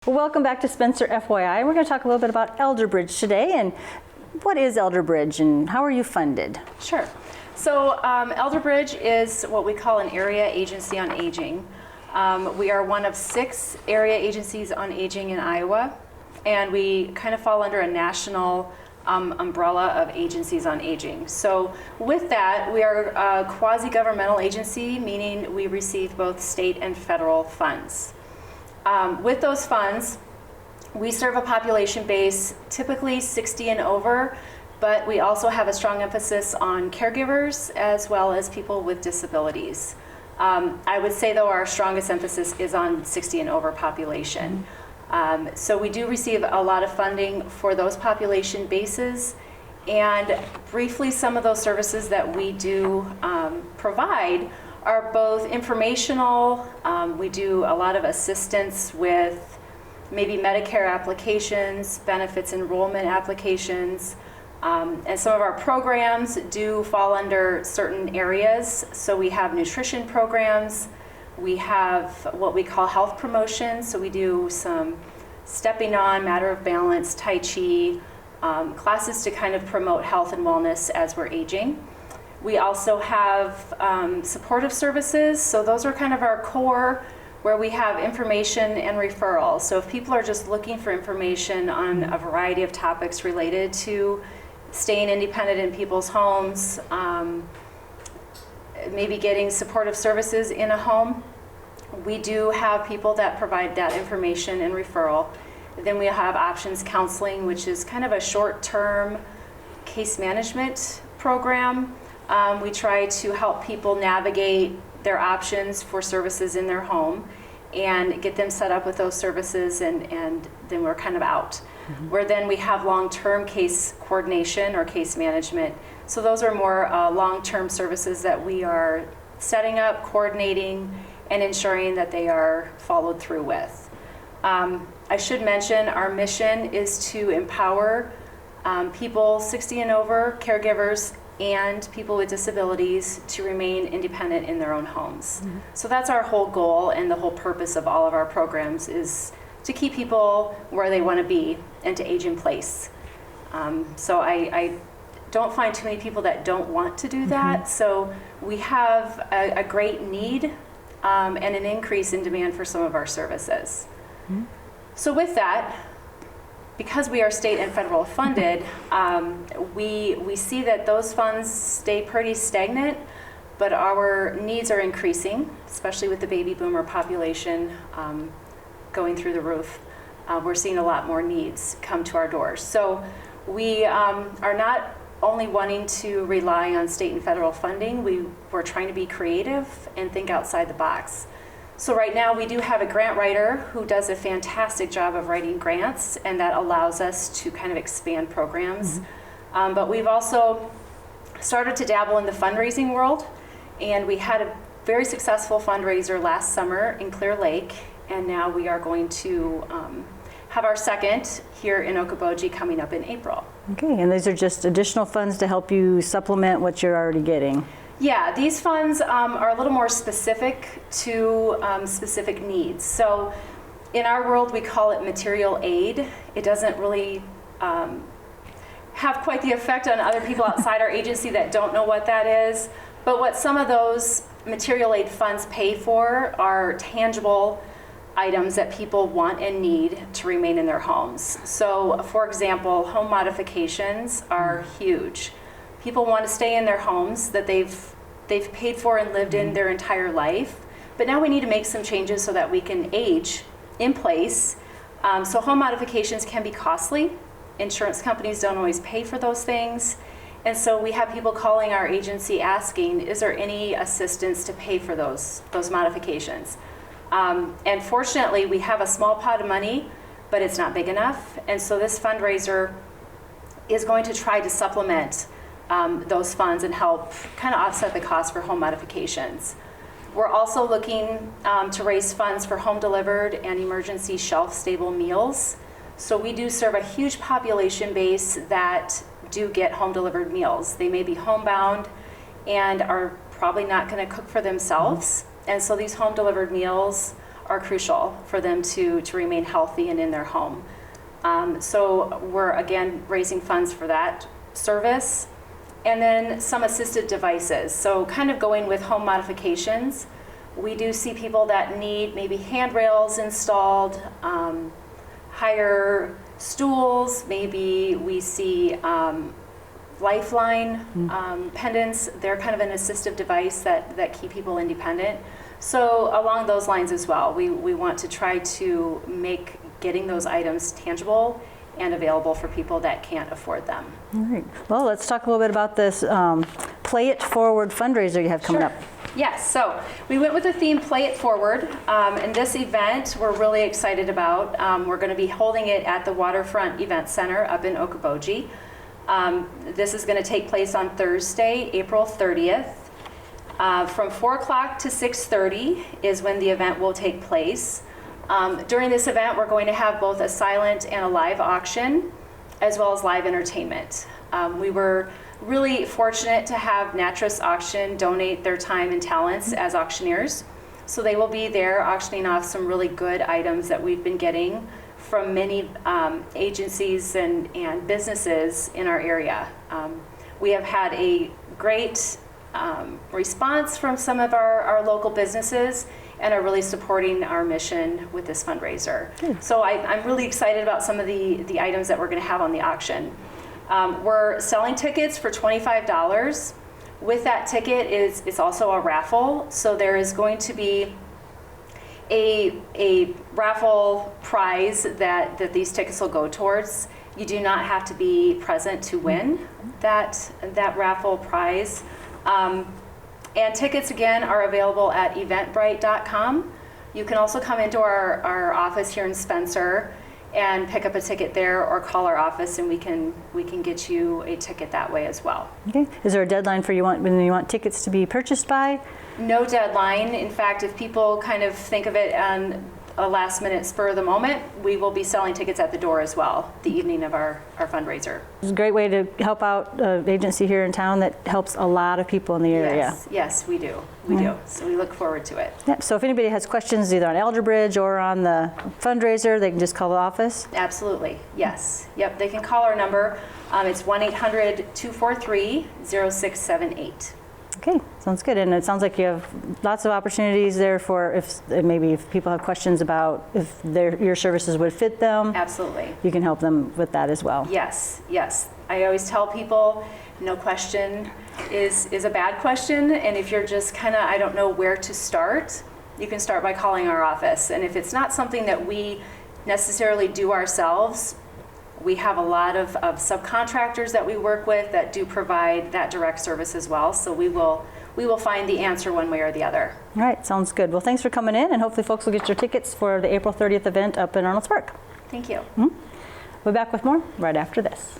Well, welcome back to Spencer FYI. We're going to talk a little bit about Elderbridge today. And what is Elderbridge and how are you funded? Sure. So Elderbridge is what we call an area agency on aging. We are one of 6 area agencies on aging in Iowa, and we kind of fall under a national umbrella of agencies on aging. So with that, we are a quasi-governmental agency, meaning we receive both state and federal funds. With those funds, we serve a population base typically 60 and over, but we also have a strong emphasis on caregivers as well as people with disabilities. I would say, though, our strongest emphasis is on 60 and over population. So we do receive a lot of funding for those population bases, and briefly, some of those services that we do provide are both informational. We do a lot of assistance with maybe Medicare applications, benefits enrollment applications, and some of our programs do fall under certain areas. So we have nutrition programs, we have what we call health promotion, so we do some stepping on, matter of balance, Tai Chi, classes to kind of promote health and wellness as we're aging. We also have supportive services, so those are kind of our core, where we have information and referrals. So if people are just looking for information on a variety of topics related to staying independent in people's homes, maybe getting supportive services in a home, we do have people that provide that information and referral. Then we have options counseling, which is kind of a short-term case management program. We try to help people navigate their options for services in their home and get them set up with those services, and then we're kind of out. Where then we have long-term case coordination or case management. So those are more long-term services that we are setting up, coordinating, and ensuring that they are followed through with. I should mention our mission is to empower people 60 and over, caregivers, and people with disabilities to remain independent in their own homes. So that's our whole goal, and the whole purpose of all of our programs is to keep people where they want to be and to age in place. So I don't find too many people that don't want to do that. So we have a great need and an increase in demand for some of our services. So with that, because we are state and federal funded, we see that those funds stay pretty stagnant, but our needs are increasing, especially with the baby boomer population going through the roof. We're seeing a lot more needs come to our doors. So we are not only wanting to rely on state and federal funding, we're trying to be creative and think outside the box. So right now we do have a grant writer who does a fantastic job of writing grants, and that allows us to kind of expand programs. But we've also started to dabble in the fundraising world, and we had a very successful fundraiser last summer in Clear Lake, and now we are going to have our second here in Okoboji coming up in April. Okay, and these are just additional funds to help you supplement what you're already getting. Yeah, these funds are a little more specific to specific needs. So in our world, we call it material aid. It doesn't really have quite the effect on other people outside our agency that don't know what that is. But what some of those material aid funds pay for are tangible items that people want and need to remain in their homes. So for example, home modifications are huge. People want to stay in their homes that they've paid for and lived in their entire life, but now we need to make some changes so that we can age in place. So home modifications can be costly. Insurance companies don't always pay for those things, and so we have people calling our agency asking, is there any assistance to pay for those modifications? And fortunately, we have a small pot of money, but it's not big enough, and so this fundraiser is going to try to supplement those funds and help kind of offset the cost for home modifications. We're also looking to raise funds for home delivered and emergency shelf stable meals. So we do serve a huge population base that do get home delivered meals. They may be homebound and are probably not going to cook for themselves. And so these home delivered meals are crucial for them to remain healthy and in their home. So we're again raising funds for that service. And then some assistive devices. So kind of going with home modifications. We do see people that need maybe handrails installed, higher stools, maybe we see lifeline pendants. They're kind of an assistive device that keep people independent. So along those lines as well, we want to try to make getting those items tangible and available for people that can't afford them. All right. Well, let's talk a little bit about this Play It Forward fundraiser you have coming up. Yes, so we went with the theme Play It Forward, and this event we're really excited about. We're going to be holding it at the Waterfront Event Center up in Okoboji. This is going to take place on Thursday, April 30th. From 4 o'clock to 6:30 is when the event will take place. During this event, we're going to have both a silent and a live auction, as well as live entertainment. We were really fortunate to have Natris Auction donate their time and talents as auctioneers. So they will be there auctioning off some really good items that we've been getting from many agencies and businesses in our area. We have had a great response from some of our local businesses and are really supporting our mission with this fundraiser. So I'm really excited about some of the items that we're going to have on the auction. We're selling tickets for $25. With that ticket it's also a raffle. So there is going to be a raffle prize that these tickets will go towards. You do not have to be present to win that raffle prize. And tickets, again, are available at eventbrite.com. You can also come into our office here in Spencer and pick up a ticket there, or call our office and we can get you a ticket that way as well. Okay. Is there a deadline for when you want tickets to be purchased by? No deadline. In fact, if people kind of think of it on a last minute spur of the moment, we will be selling tickets at the door as well the evening of our fundraiser. It's a great way to help out an agency here in town that helps a lot of people in the area. Yes, we do. We do. So we look forward to it. Yep. So if anybody has questions either on Elderbridge or on the fundraiser, they can just call the office? Absolutely. Yes. Yep. They can call our number. It's 1-800-243-0678. Okay, sounds good. And it sounds like you have lots of opportunities there for if people have questions about if your services would fit them. Absolutely. You can help them with that as well. Yes, yes. I always tell people no question is a bad question. And if you're just kind of, I don't know where to start, you can start by calling our office. And if it's not something that we necessarily do ourselves, we have a lot of subcontractors that we work with that do provide that direct service as well. So we will find the answer one way or the other. All right, sounds good. Well, thanks for coming in, and hopefully folks will get your tickets for the April 30th event up in Arnold's Park. Thank you. We'll be back with more right after this.